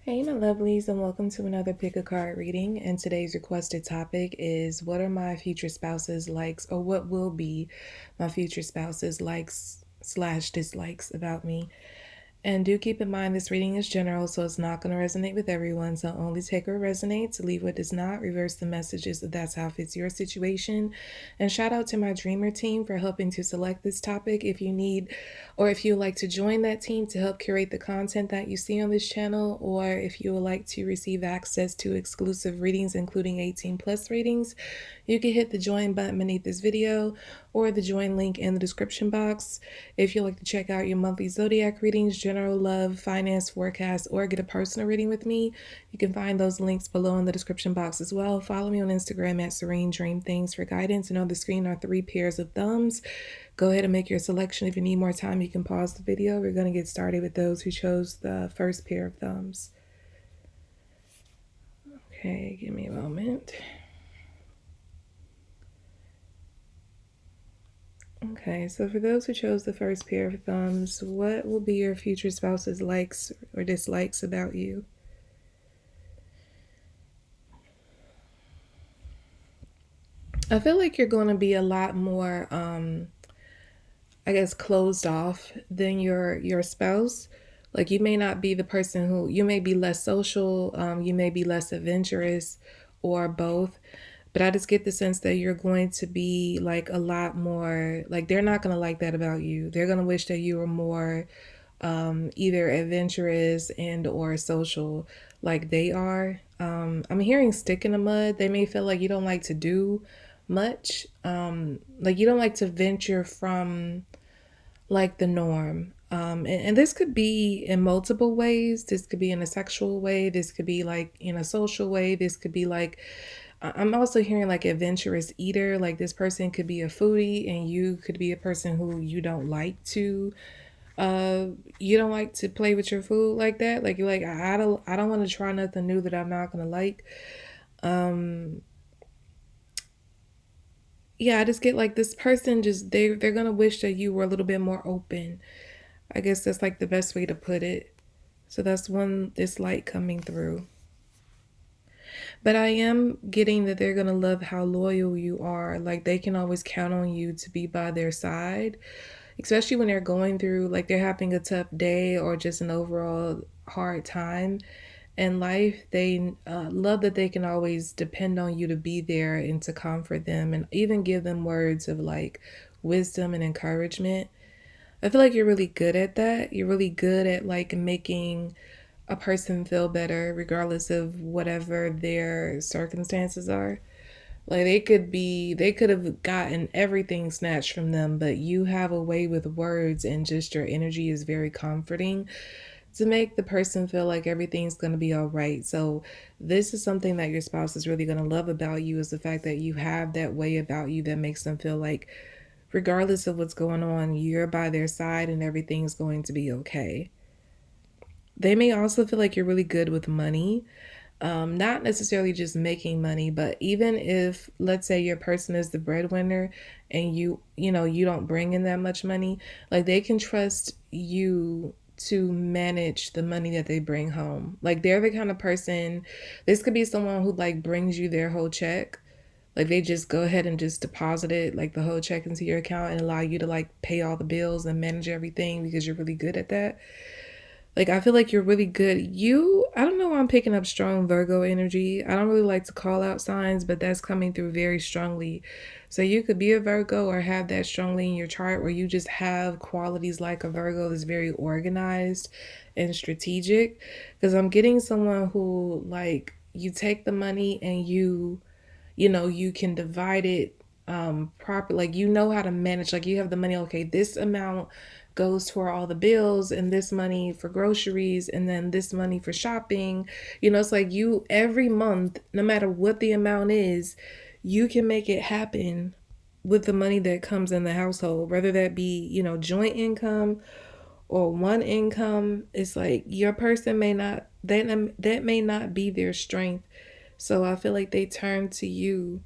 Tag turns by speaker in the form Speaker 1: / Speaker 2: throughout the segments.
Speaker 1: Hey, my lovelies, and welcome to another pick a card reading. And today's requested topic is what are my future spouse's likes, or what will be my future spouse's likes slash dislikes about me. And do keep in mind this reading is general, so it's not going to resonate with everyone. So only take what resonates, leave what does not, reverse the messages if that's how it fits your situation. And shout out to my dreamer team for helping to select this topic. If you need, or if you would like to join that team to help curate the content that you see on this channel, or if you would like to receive access to exclusive readings, including 18 plus readings, you can hit the join button beneath this video or the join link in the description box. If you'd like to check out your monthly zodiac readings, general love, finance forecast, or get a personal reading with me, you can find those links below in the description box as well. Follow me on Instagram at Serene Dream Things for guidance. And on the screen are 3 pairs of thumbs. Go ahead and make your selection. If you need more time, you can pause the video. We're going to get started with those who chose the first pair of thumbs. Okay, give me a moment. Okay, so for those who chose the first pair of thumbs, what will be your future spouse's likes or dislikes about you? I feel like you're going to be a lot more, I guess, closed off than your spouse. Like you may not be the person who, you may be less social, you may be less adventurous, or both. But I just get the sense that you're going to be like a lot more, like they're not going to like that about you. They're going to wish that you were more either adventurous and or social like they are. I'm hearing stick in the mud. They may feel like you don't like to do much. Like you don't like to venture from like the norm. And this could be in multiple ways. This could be in a sexual way. This could be like in a social way. This could be like, I'm also hearing like adventurous eater. Like this person could be a foodie and you could be a person who uh you don't like to play with your food like that. Like you're like, I don't want to try nothing new that I'm not gonna like. Um yeah, I just get like this person just they're gonna wish that you were a little bit more open. I guess that's like the best way to put it. So that's one dislike coming through. But I am getting that they're going to love how loyal you are. Like they can always count on you to be by their side, especially when they're going through, like they're having a tough day or just an overall hard time in life. They love that they can always depend on you to be there and to comfort them and even give them words of like wisdom and encouragement. I feel like you're really good at that. You're really good at like making a person feel better regardless of whatever their circumstances are. Like they could have gotten everything snatched from them, but you have a way with words and just your energy is very comforting to make the person feel like everything's going to be all right. So this is something that your spouse is really going to love about you, is the fact that you have that way about you that makes them feel like regardless of what's going on, you're by their side and everything's going to be okay. They may also feel like you're really good with money. Not necessarily just making money, but even if, let's say, your person is the breadwinner and you don't bring in that much money, like they can trust you to manage the money that they bring home. Like they're the kind of person, this could be someone who like brings you their whole check. Like they just go ahead and just deposit it, like the whole check into your account and allow you to like pay all the bills and manage everything because you're really good at that. Like I feel like you're really good. I don't know why I'm picking up strong Virgo energy. I don't really like to call out signs, but that's coming through very strongly. So you could be a Virgo or have that strongly in your chart where you just have qualities like a Virgo that's very organized and strategic. Because I'm getting someone who like you take the money and you can divide it proper, like you know how to manage, like you have the money, okay, this amount goes toward all the bills and this money for groceries and then this money for shopping. It's like you every month, no matter what the amount is, you can make it happen with the money that comes in the household, whether that be joint income or one income. It's like your person may not, that may not be their strength. So I feel like they turn to you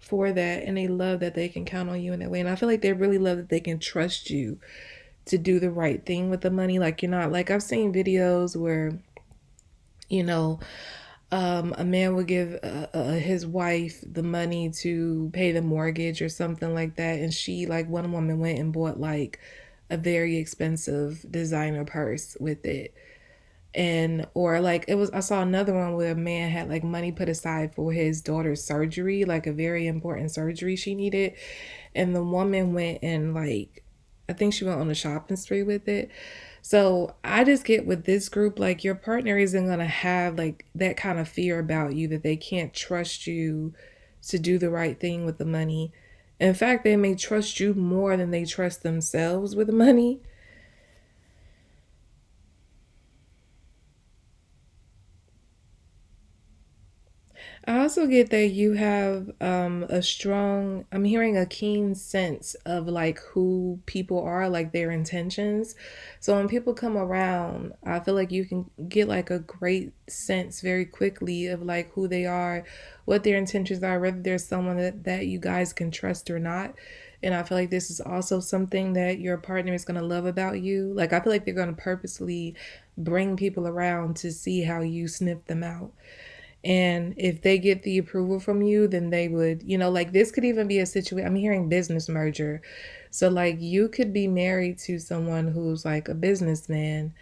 Speaker 1: for that and they love that they can count on you in that way. And I feel like they really love that they can trust you to do the right thing with the money. Like you're not, like I've seen videos where You know, a man would give his wife the money to pay the mortgage or something like that, and she, like, one woman went and bought like a very expensive designer purse with it. And or like it was, I saw another one where a man had like money put aside for his daughter's surgery, like a very important surgery she needed, and the woman went and like, I think she went on a shopping spree with it. So I just get with this group, like your partner isn't gonna have like that kind of fear about you that they can't trust you to do the right thing with the money. In fact, they may trust you more than they trust themselves with the money. I also get that you have a strong, I'm hearing a keen sense of like who people are, like their intentions. So when people come around, I feel like you can get like a great sense very quickly of like who they are, what their intentions are, whether there's someone that you guys can trust or not. And I feel like this is also something that your partner is going to love about you. Like, I feel like they're going to purposely bring people around to see how you sniff them out. And if they get the approval from you, then they would, like this could even be a situation. I'm hearing business merger. So, like, you could be married to someone who's like a businessman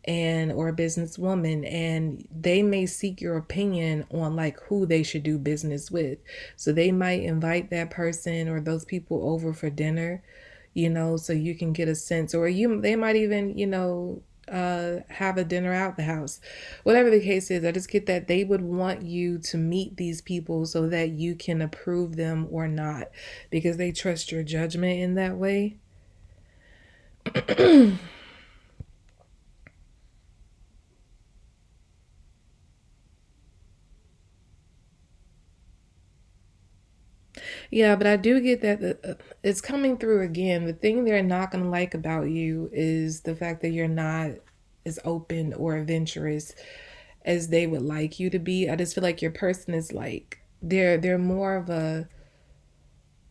Speaker 1: and or a businesswoman, and they may seek your opinion on like who they should do business with. So they might invite that person or those people over for dinner, so you can get a sense, or they might even, have a dinner out the house. Whatever the case is, I just get that they would want you to meet these people so that you can approve them or not, because they trust your judgment in that way. Yeah, but I do get that it's coming through again. The thing they're not going to like about you is the fact that you're not as open or adventurous as they would like you to be. I just feel like your person is like they're more of a,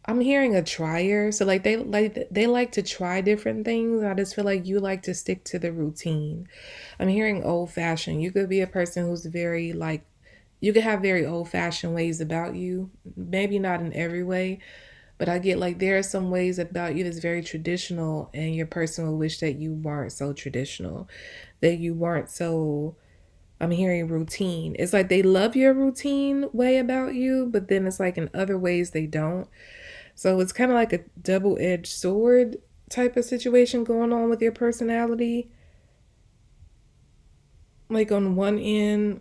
Speaker 1: I'm hearing a trier. So like they like to try different things. I just feel like you like to stick to the routine. I'm hearing old fashioned. You could be a person who's very like, you could have very old fashioned ways about you. Maybe not in every way, but I get like there are some ways about you that's very traditional, and your person will wish that you weren't so traditional, that you weren't so, I'm hearing routine. It's like they love your routine way about you, but then it's like in other ways they don't. So it's kind of like a double edged sword type of situation going on with your personality. Like on one end,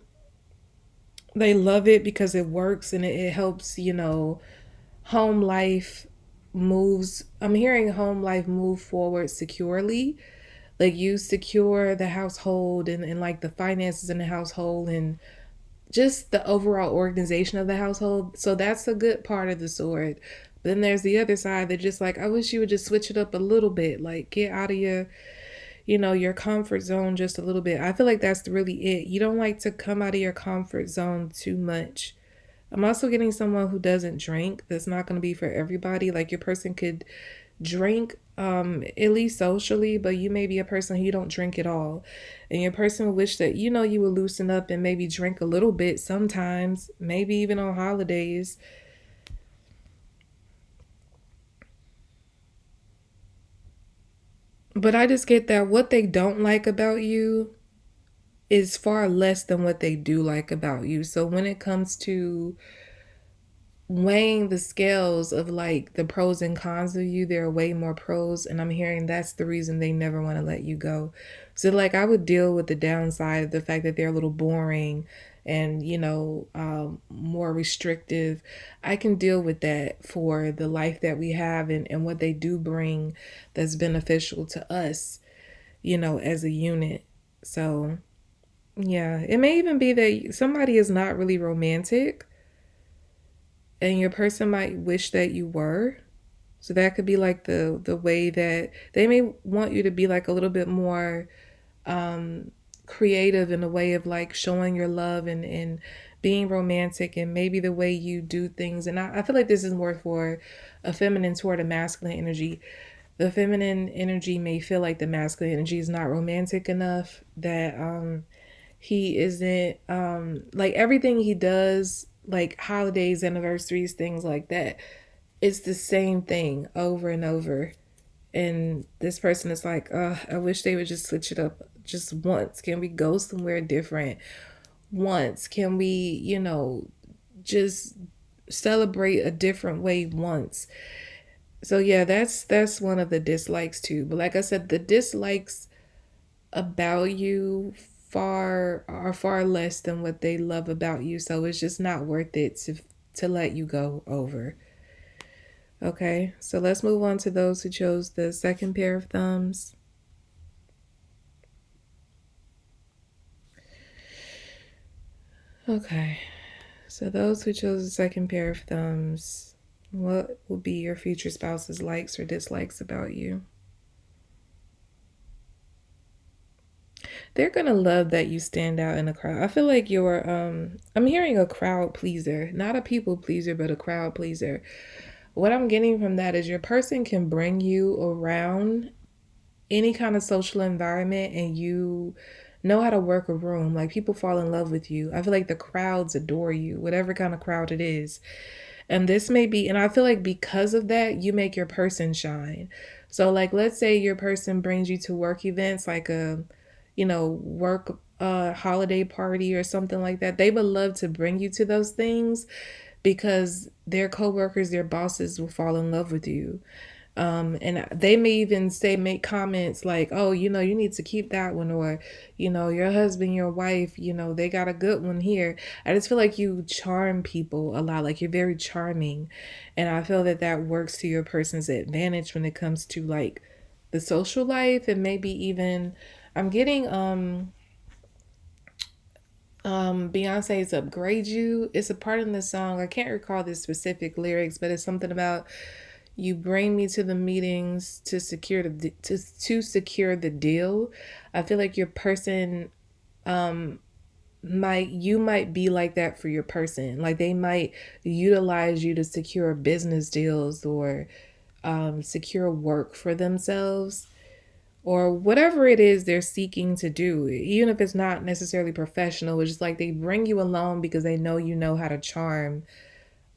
Speaker 1: they love it because it works and it helps, home life moves. I'm hearing home life move forward securely. Like you secure the household and like the finances in the household and just the overall organization of the household. So that's a good part of the sword. But then there's the other side that just like, I wish you would just switch it up a little bit, like get out of your comfort zone just a little bit. I feel like that's really it. You don't like to come out of your comfort zone too much. I'm also getting someone who doesn't drink. That's not going to be for everybody. Like your person could drink at least socially, but you may be a person who you don't drink at all. And your person will wish that you would loosen up and maybe drink a little bit sometimes, maybe even on holidays. But I just get that what they don't like about you is far less than what they do like about you. So when it comes to weighing the scales of like the pros and cons of you, there are way more pros, and I'm hearing that's the reason they never want to let you go. So like I would deal with the downside, the fact that they're a little boring and more restrictive. I can deal with that for the life that we have, and what they do bring that's beneficial to us, as a unit. So yeah, it may even be that somebody is not really romantic and your person might wish that you were. So that could be like the way that they may want you to be like a little bit more um creative in a way of like showing your love and being romantic, and maybe the way you do things. And I feel like this is more for a feminine toward a masculine energy. The feminine energy may feel like the masculine energy is not romantic enough, that He isn't like everything he does, like holidays, anniversaries, things like that. It's the same thing over and over. And this person is like, I wish they would just switch it up just once. Can we go somewhere different once? Can we, just celebrate a different way once? So yeah, that's one of the dislikes too. But like I said, the dislikes about you far less than what they love about you. So it's just not worth it to let you go over. Okay, so let's move on to those who chose the second pair of thumbs. Okay, so those who chose the second pair of thumbs, what will be your future spouse's likes or dislikes about you? They're gonna love that you stand out in a crowd. I feel like you're I'm hearing a crowd pleaser, not a people pleaser, but a crowd pleaser. What I'm getting from that is your person can bring you around any kind of social environment and you know how to work a room. Like people fall in love with you. I feel like the crowds adore you, whatever kind of crowd it is. And this may be, and I feel like because of that, you make your person shine. So, like, let's say your person brings you to work events, like a, work holiday party or something like that. They would love to bring you to those things because their coworkers, their bosses will fall in love with you. And they may even make comments like, oh, you need to keep that one, or, your husband, your wife, they got a good one here. I just feel like you charm people a lot. Like you're very charming. And I feel that that works to your person's advantage when it comes to like the social life and maybe even, I'm getting, Beyonce's Upgrade You. It's a part in the song. I can't recall the specific lyrics, but it's something about you bring me to the meetings to secure to secure the deal. I feel like your person might be like that for your person. Like they might utilize you to secure business deals or secure work for themselves or whatever it is they're seeking to do, even if it's not necessarily professional. It's just like they bring you along because they know how to charm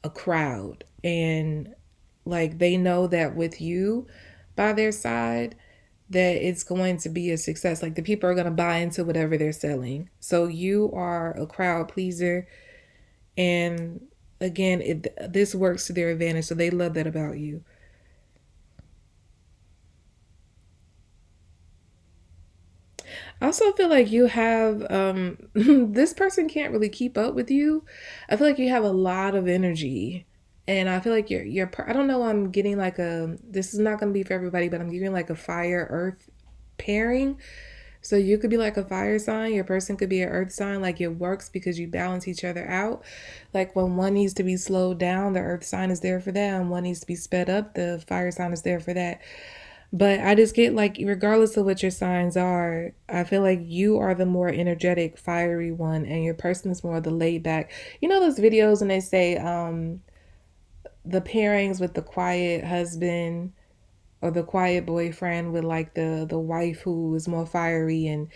Speaker 1: a crowd. And like they know that with you by their side, that it's going to be a success. Like the people are going to buy into whatever they're selling. So you are a crowd pleaser. And again, this works to their advantage. So they love that about you. I also feel like you have this person can't really keep up with you. I feel like you have a lot of energy. And I feel like I don't know, I'm getting like this is not going to be for everybody, but I'm giving like a fire earth pairing. So you could be like a fire sign, your person could be an earth sign. Like it works because you balance each other out. Like when one needs to be slowed down, the earth sign is there for that. And one needs to be sped up, the fire sign is there for that. But I just get like, regardless of what your signs are, I feel like you are the more energetic, fiery one, and your person is more the laid back. You know those videos when they say the pairings with the quiet husband or the quiet boyfriend with like the wife who is more fiery, and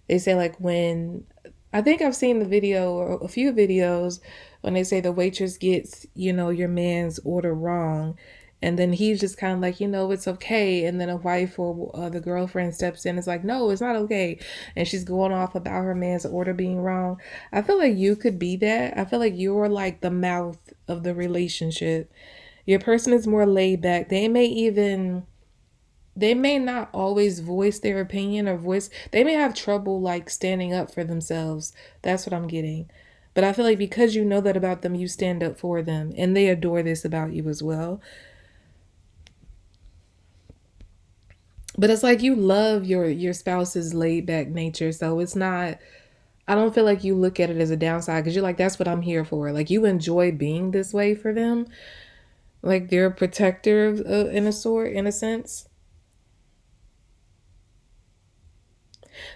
Speaker 1: they say like when I think I've seen the video or a few videos when they say the waitress gets, your man's order wrong. And then he's just kind of like, it's okay. And then a wife or the girlfriend steps in and is like, no, it's not okay. And she's going off about her man's order being wrong. I feel like you could be that. I feel like you're like the mouth of the relationship. Your person is more laid back. They may not always voice their opinion or they may have trouble like standing up for themselves. That's what I'm getting. But I feel like because you know that about them, you stand up for them and they adore this about you as well. But it's like you love your spouse's laid back nature. So it's not, I don't feel like you look at it as a downside because you're like, that's what I'm here for. Like you enjoy being this way for them. Like they're a protector in a sort, in a sense.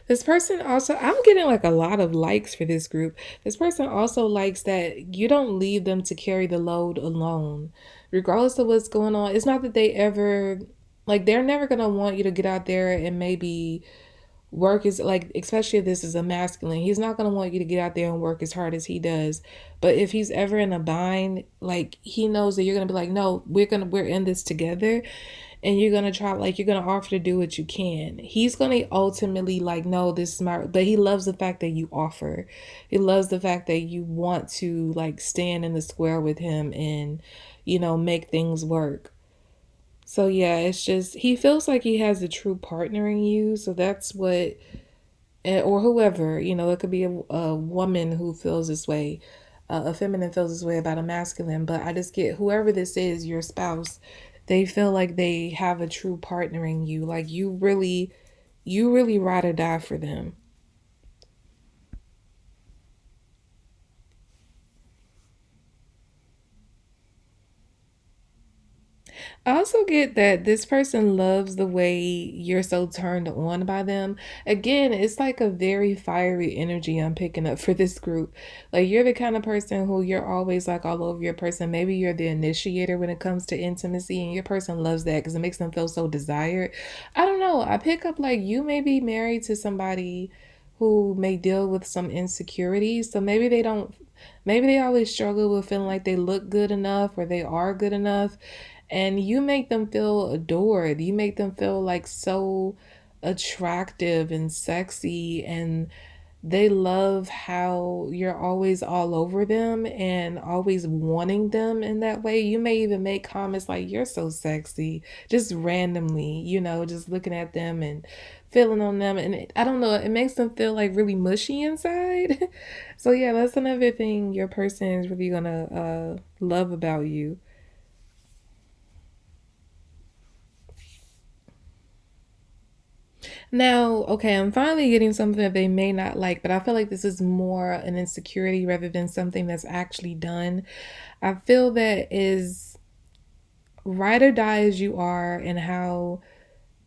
Speaker 1: This person also, I'm getting like a lot of likes for this group. This person also likes that you don't leave them to carry the load alone, regardless of what's going on. It's not that they ever, like, they're never going to want you to get out there and maybe work is like, especially if this is a masculine, he's not going to want you to get out there and work as hard as he does. But if he's ever in a bind, like he knows that you're going to be like, no, we're in this together, and you're going to try, like you're going to offer to do what you can. He's going to ultimately like, no, this is my, but he loves the fact that you offer. He loves the fact that you want to like stand in the square with him and, make things work. So yeah, it's just he feels like he has a true partner in you. So that's what, or whoever, it could be a woman who feels this way, a feminine feels this way about a masculine. But I just get whoever this is, your spouse, they feel like they have a true partner in you. Like you really ride or die for them. I also get that this person loves the way you're so turned on by them. Again, it's like a very fiery energy I'm picking up for this group. Like you're the kind of person who you're always like all over your person. Maybe you're the initiator when it comes to intimacy, and your person loves that because it makes them feel so desired. I don't know. I pick up like you may be married to somebody who may deal with some insecurities. So maybe they always struggle with feeling like they look good enough or they are good enough, and you make them feel adored. You make them feel like so attractive and sexy, and they love how you're always all over them and always wanting them in that way. You may even make comments like, you're so sexy, just randomly, just looking at them and feeling on them. And I don't know, it makes them feel like really mushy inside. So, yeah, that's another thing your person is really gonna love about you. Now, okay, I'm finally getting something that they may not like, but I feel like this is more an insecurity rather than something that's actually done. I feel that is ride or die as you are, and how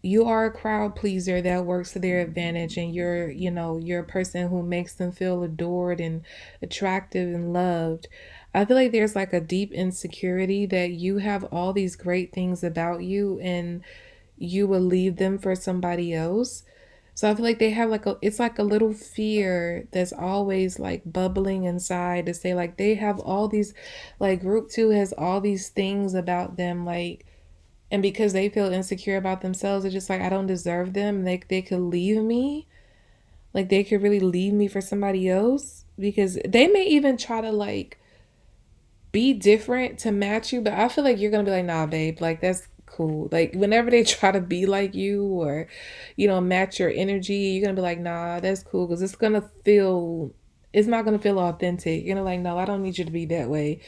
Speaker 1: you are a crowd pleaser that works to their advantage, and you're a person who makes them feel adored and attractive and loved. I feel like there's like a deep insecurity that you have all these great things about you, and you will leave them for somebody else. So I feel like they have like it's like a little fear that's always like bubbling inside to say like they have all these, like group two has all these things about them, like, and because they feel insecure about themselves, it's just like I don't deserve them. They could leave me, like they could really leave me for somebody else, because they may even try to like be different to match you, but I feel like you're gonna be like, nah, babe, like that's cool. Like whenever they try to be like you or, match your energy, you're gonna be like, nah, that's cool, because it's not gonna feel authentic. You're gonna like, no, I don't need you to be that way.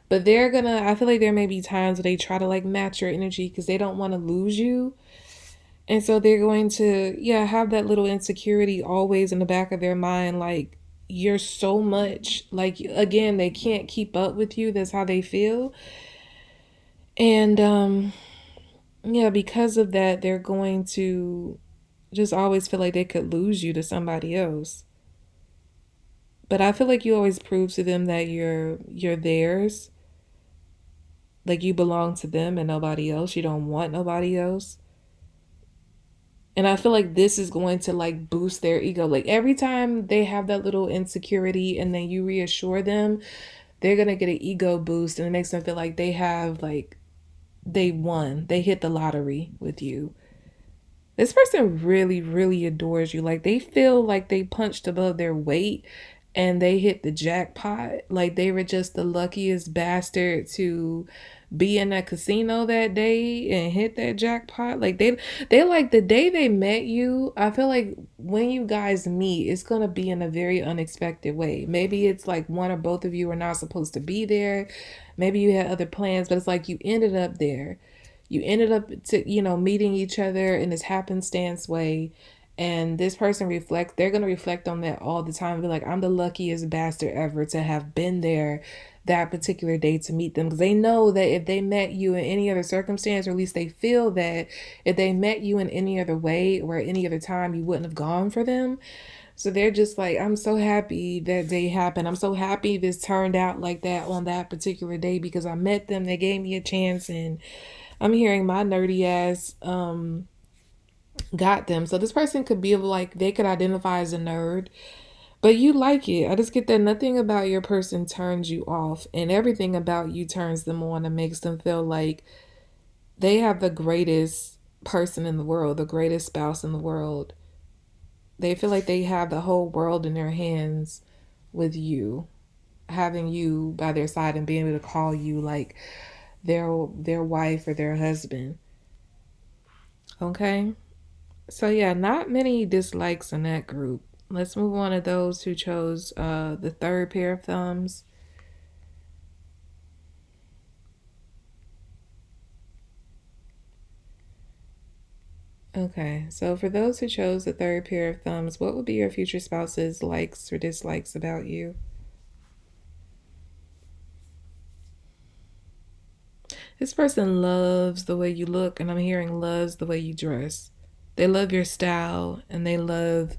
Speaker 1: But I feel like there may be times where they try to like match your energy because they don't want to lose you. And so they're going to, yeah, have that little insecurity always in the back of their mind. Like, you're so much, like, again, they can't keep up with you. That's how they feel. And, yeah, because of that, they're going to just always feel like they could lose you to somebody else. But I feel like you always prove to them that you're theirs. Like you belong to them and nobody else. You don't want nobody else. And I feel like this is going to like boost their ego. Like every time they have that little insecurity and then you reassure them, they're going to get an ego boost, and it makes them feel like they have like they won. They hit the lottery with you. This person really, really adores you. Like they feel like they punched above their weight and they hit the jackpot. Like they were just the luckiest bastard to be in that casino that day and hit that jackpot. Like they like the day they met you. I feel like when you guys meet, it's gonna be in a very unexpected way. Maybe it's like one or both of you are not supposed to be there. Maybe you had other plans, but it's like you ended up there. You ended up to, meeting each other in this happenstance way. And this person they're going to reflect on that all the time and be like, I'm the luckiest bastard ever to have been there that particular day to meet them. Because they know that if they met you in any other circumstance, or at least they feel that if they met you in any other way or any other time, you wouldn't have gone for them. So they're just like, I'm so happy that day happened. I'm so happy this turned out like that on that particular day because I met them. They gave me a chance, and I'm hearing my nerdy ass got them. So this person could be like, they could identify as a nerd, but you like it. I just get that nothing about your person turns you off, and everything about you turns them on and makes them feel like they have the greatest person in the world, the greatest spouse in the world. They feel like they have the whole world in their hands with you, having you by their side and being able to call you like their wife or their husband. Okay? So yeah, not many dislikes in that group. Let's move on to those who chose the third pair of thumbs. Okay, so for those who chose the third pair of thumbs, what would be your future spouse's likes or dislikes about you? This person loves the way you look, and I'm hearing loves the way you dress. They love your style, and they love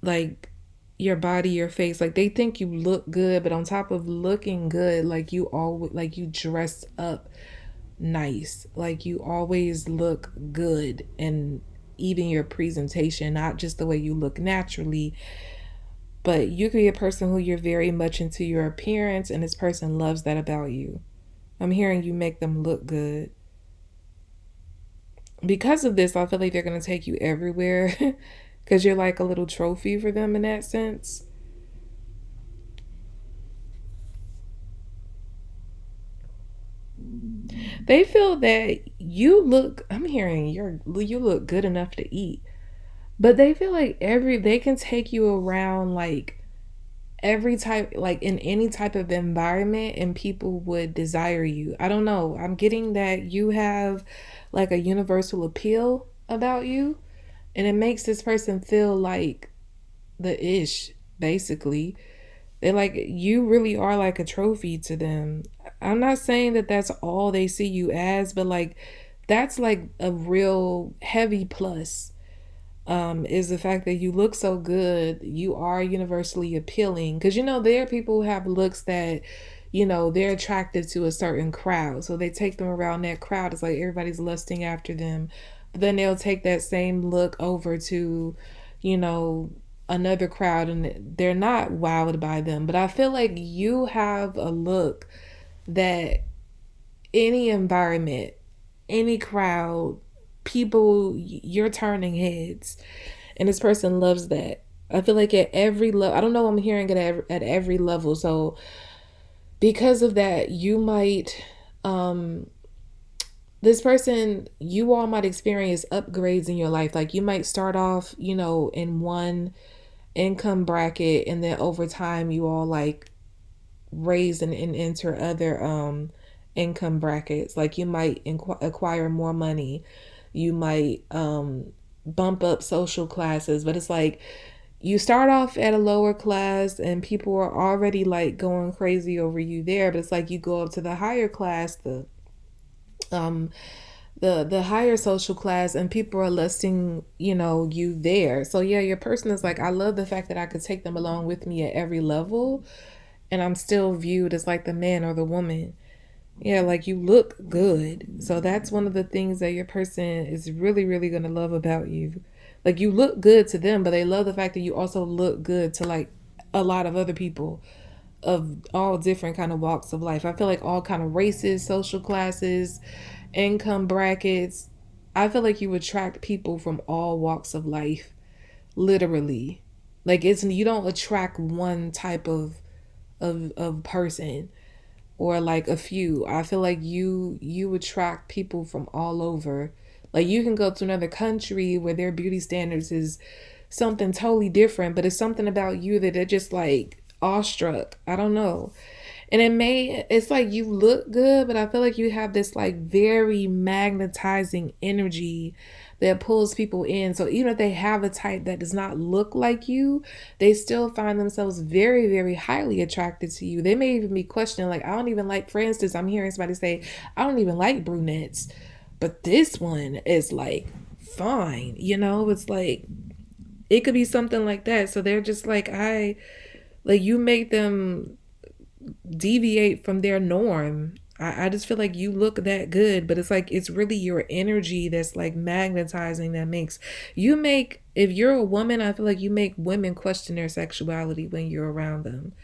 Speaker 1: like your body, your face. Like they think you look good, but on top of looking good, like you always like you dress up nice. Like you always look good, and even your presentation, not just the way you look naturally, but you could be a person who you're very much into your appearance, and this person loves that about you. I'm hearing you make them look good. Because of this, I feel like they're going to take you everywhere because you're like a little trophy for them in that sense. They feel that you look, I'm hearing you look good enough to eat. But they feel like they can take you around like every type, like in any type of environment, and people would desire you. I don't know. I'm getting that you have like a universal appeal about you, and it makes this person feel like the ish, basically. They like you really are like a trophy to them. I'm not saying that that's all they see you as, but like that's like a real heavy plus, is the fact that you look so good. You are universally appealing. Because, you know, there are people who have looks that, you know, they're attracted to a certain crowd. So they take them around that crowd. It's like everybody's lusting after them. But then they'll take that same look over to, you know, another crowd and they're not wowed by them. But I feel like you have a look that any environment, any crowd, people, you're turning heads, and this person loves that. I feel like at every level, I don't know, I'm hearing it at every level. So because of that, you might, this person, you all might experience upgrades in your life. Like you might start off, you know, in one income bracket, and then over time you all like raise and enter other income brackets. Like you might acquire more money, you might bump up social classes, but it's like you start off at a lower class and people are already like going crazy over you there, but it's like you go up to the higher class, um the higher social class, and people are listing, you know, you there. So yeah, your person is like, I love the fact that I could take them along with me at every level, and I'm still viewed as like the man or the woman. Yeah, like you look good. So that's one of the things that your person is really, really going to love about you. Like you look good to them, but they love the fact that you also look good to like a lot of other people of all different kind of walks of life. I feel like all kind of races, social classes, income brackets. I feel like you attract people from all walks of life, literally. Like it's, you don't attract one type of person or like a few. I feel like you attract people from all over. Like you can go to another country where their beauty standards is something totally different, but it's something about you that they're just like awestruck. I don't know. And it's like you look good, but I feel like you have this like very magnetizing energy that pulls people in. So even if they have a type that does not look like you, they still find themselves very, very highly attracted to you. They may even be questioning, like, I don't even like, for instance, I'm hearing somebody say, I don't even like brunettes, but this one is like fine. You know, it's like, it could be something like that. So they're just like, like you make them deviate from their norm. I just feel like you look that good, but it's like it's really your energy that's like magnetizing that makes you make if you're a woman, I feel like you make women question their sexuality when you're around them.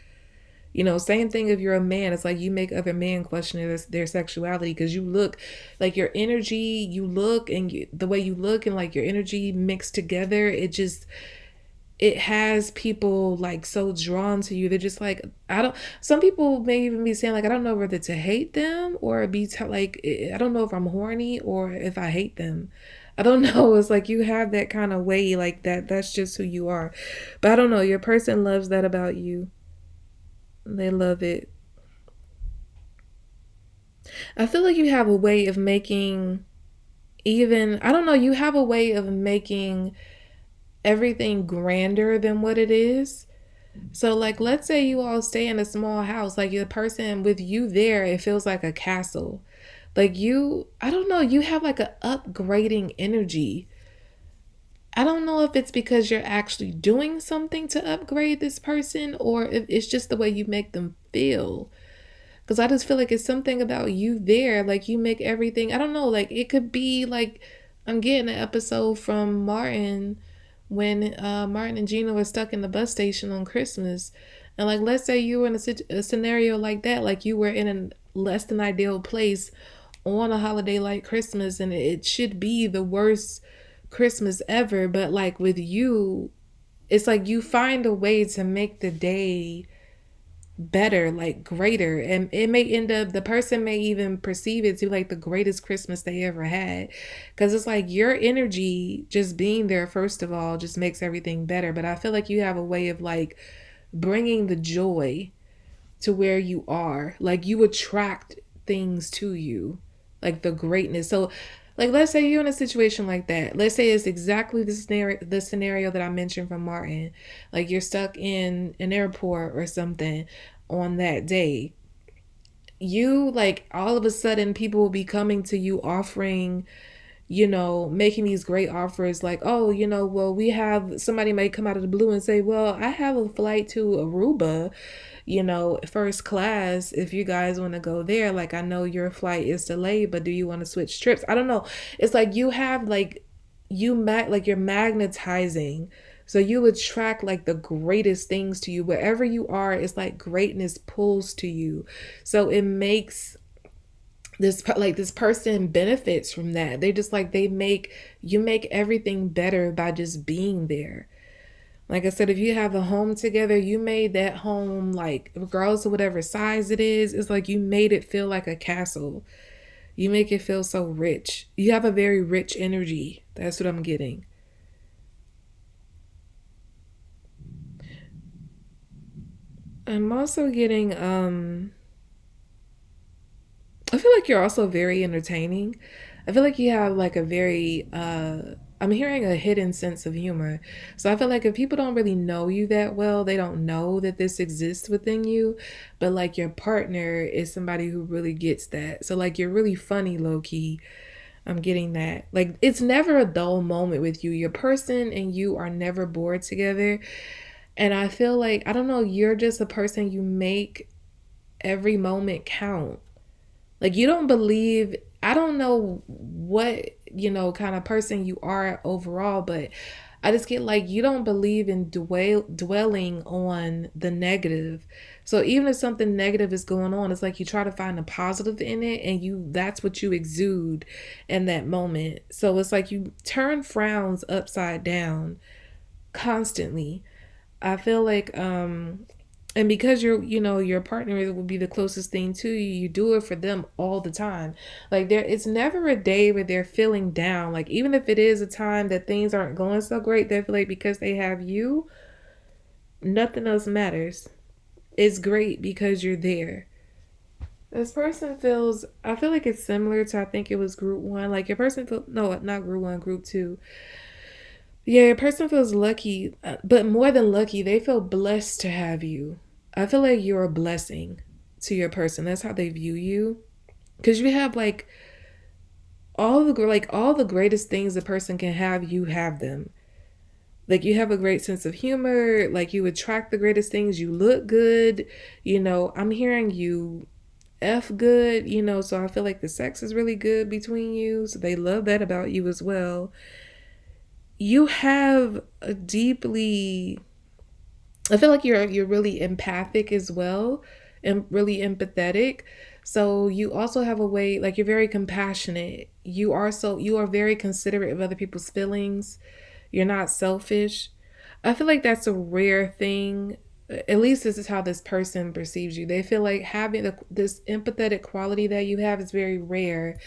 Speaker 1: Same thing if you're a man. It's like you make other men question their sexuality because you look like your energy, you look and the way you look and like your energy mixed together, it has people like so drawn to you. They're just like, I don't, some people may even be saying, like, I don't know whether to hate them or like, I don't know if I'm horny or if I hate them. I don't know. It's like you have that kind of way like that. That's just who you are. But I don't know. Your person loves that about you. They love it. I feel like you have a way of making even, I don't know, you have a way of making everything grander than what it is. So, like, let's say you all stay in a small house, like, the person with you there, it feels like a castle. Like, I don't know, you have like a upgrading energy. I don't know if it's because you're actually doing something to upgrade this person or if it's just the way you make them feel. Because I just feel like it's something about you there. Like you make everything, I don't know, like it could be like I'm getting an episode from Martin when Martin and Gina were stuck in the bus station on Christmas. And like, let's say you were in a scenario like that, like you were in a less than ideal place on a holiday like Christmas, and it should be the worst Christmas ever. But like with you, it's like you find a way to make the day better, like greater, and it may end up the person may even perceive it to like the greatest Christmas they ever had, because it's like your energy just being there first of all just makes everything better. But I feel like you have a way of like bringing the joy to where you are, like you attract things to you, like the greatness. So like let's say you're in a situation like that, let's say it's exactly the scenario that I mentioned from Martin, like you're stuck in an airport or something on that day. You like all of a sudden people will be coming to you offering, making these great offers like, oh, well, we have somebody might come out of the blue and say, well, I have a flight to Aruba, first class, if you guys want to go there. Like, I know your flight is delayed, but do you want to switch trips? I don't know. It's like you have like, like you're magnetizing. So you attract like the greatest things to you. Wherever you are, it's like greatness pulls to you. So it makes this person benefits from that. They just like you make everything better by just being there. Like I said, if you have a home together, you made that home, like regardless of whatever size it is, it's like you made it feel like a castle. You make it feel so rich. You have a very rich energy. That's what I'm getting. I'm also getting I feel like you're also very entertaining. I feel like you have like a very I'm hearing a hidden sense of humor. So I feel like if people don't really know you that well, they don't know that this exists within you, but like your partner is somebody who really gets that. So like you're really funny low key. I'm getting that. Like it's never a dull moment with you. Your person and you are never bored together. And I feel like I don't know, you're just a person, you make every moment count. Like you don't believe, I don't know what, kind of person you are overall, but I just get like you don't believe in dwelling on the negative. So even if something negative is going on, it's like you try to find a positive in it and that's what you exude in that moment. So it's like you turn frowns upside down constantly. I feel like and because your partner will be the closest thing to you, you do it for them all the time. Like it's never a day where they're feeling down. Like even if it is a time that things aren't going so great, they feel like because they have you, nothing else matters. It's great because you're there. This person feels, I feel like it's similar to, I think it was group one. Like your person feel, no, not group one, group two. Yeah, your person feels lucky, but more than lucky, they feel blessed to have you. I feel like you're a blessing to your person. That's how they view you. Because you have all the greatest things a person can have, you have them. Like you have a great sense of humor, like you attract the greatest things, you look good. I'm hearing you F good, you know, so I feel like the sex is really good between you. So they love that about you as well. You have a deeply, I feel like you're really empathic as well and really empathetic. So you also have a way, like you're very compassionate. You are very considerate of other people's feelings. You're not selfish. I feel like that's a rare thing. At least this is how this person perceives you. They feel like having this empathetic quality that you have is very rare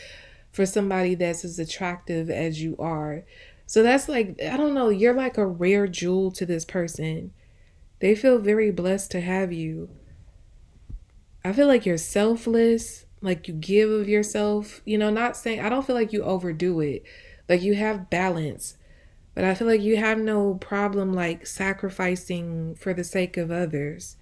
Speaker 1: for somebody that's as attractive as you are. So that's like, I don't know, you're like a rare jewel to this person. They feel very blessed to have you. I feel like you're selfless, like you give of yourself. You know, not saying, I don't feel like you overdo it. Like you have balance, but I feel like you have no problem like sacrificing for the sake of others.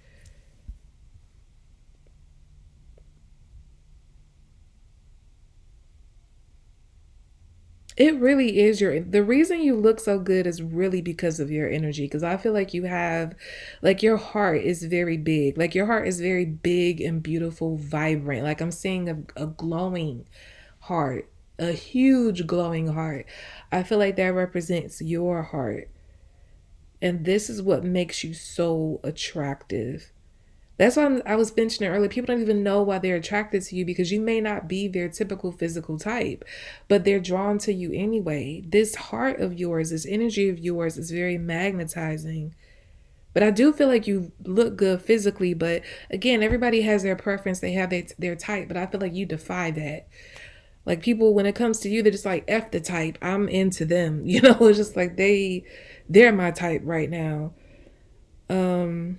Speaker 1: It really is the reason you look so good is really because of your energy. Because I feel like you have, like, your heart is very big. Like, your heart is very big and beautiful, vibrant. Like, I'm seeing a glowing heart, a huge glowing heart. I feel like that represents your heart. And this is what makes you so attractive. That's why I was mentioning earlier. People don't even know why they're attracted to you because you may not be their typical physical type, but they're drawn to you anyway. This heart of yours, this energy of yours is very magnetizing. But I do feel like you look good physically. But again, everybody has their preference. They have their type. But I feel like you defy that. Like people, when it comes to you, they're just like, F the type. I'm into them. You know, it's just like they're my type right now. Um,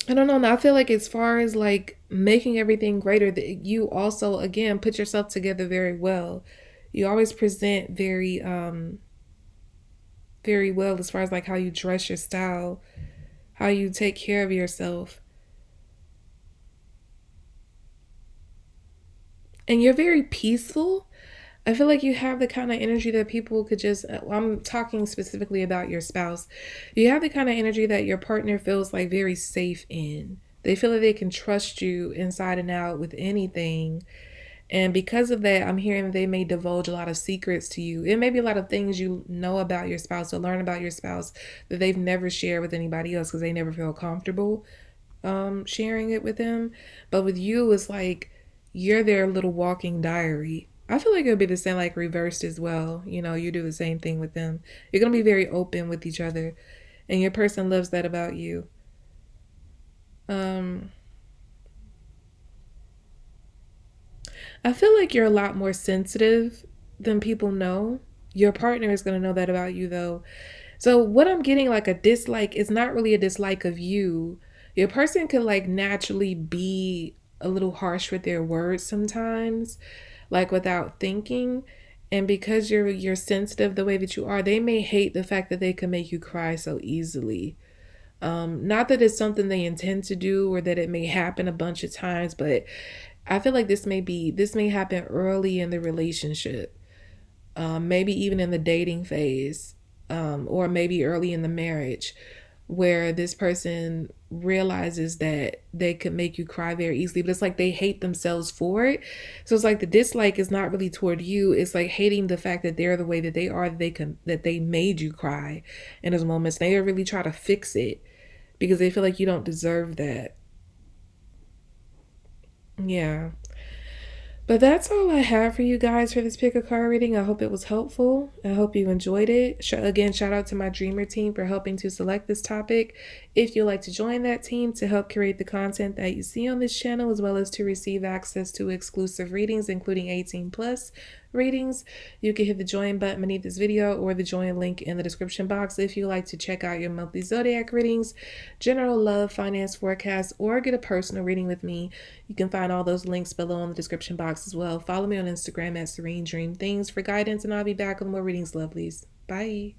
Speaker 1: I don't know. I feel like as far as like making everything greater, that you also again put yourself together very well. You always present very well as far as like how you dress, your style, how you take care of yourself. And you're very peaceful. I feel like you have the kind of energy that people could just, I'm talking specifically about your spouse. You have the kind of energy that your partner feels like very safe in. They feel like they can trust you inside and out with anything. And because of that, I'm hearing they may divulge a lot of secrets to you. It may be a lot of things you know about your spouse or learn about your spouse that they've never shared with anybody else because they never feel comfortable sharing it with them. But with you, it's like you're their little walking diary. I feel like it'll be the same, like reversed as well. You know, you do the same thing with them. You're gonna be very open with each other, and your person loves that about you. Um, I feel like you're a lot more sensitive than people know. Your partner is gonna know that about you, though. So what I'm getting like a dislike is not really a dislike of you. Your person could like naturally be a little harsh with their words sometimes, like without thinking. And because you're sensitive the way that you are, they may hate the fact that they can make you cry so easily. Not that it's something they intend to do or that it may happen a bunch of times, but I feel like this may happen early in the relationship, maybe even in the dating phase, or maybe early in the marriage, where this person realizes that they could make you cry very easily, but it's like they hate themselves for it. So it's like the dislike is not really toward you. It's like hating the fact that they're the way that they are, that they made you cry in those moments. They really try to fix it because they feel like you don't deserve that. Yeah. But that's all I have for you guys for this pick a card reading. I hope it was helpful. I hope you enjoyed it. Again, shout out to my Dreamer team for helping to select this topic. If you'd like to join that team to help curate the content that you see on this channel, as well as to receive access to exclusive readings, including 18 plus readings, you can hit the join button beneath this video or the join link in the description box if you'd like to check out your monthly zodiac readings, general love, finance forecast, or get a personal reading with me. You can find all those links below in the description box as well. Follow me on Instagram at Serene Dream Things for guidance, and I'll be back with more readings, lovelies. Bye.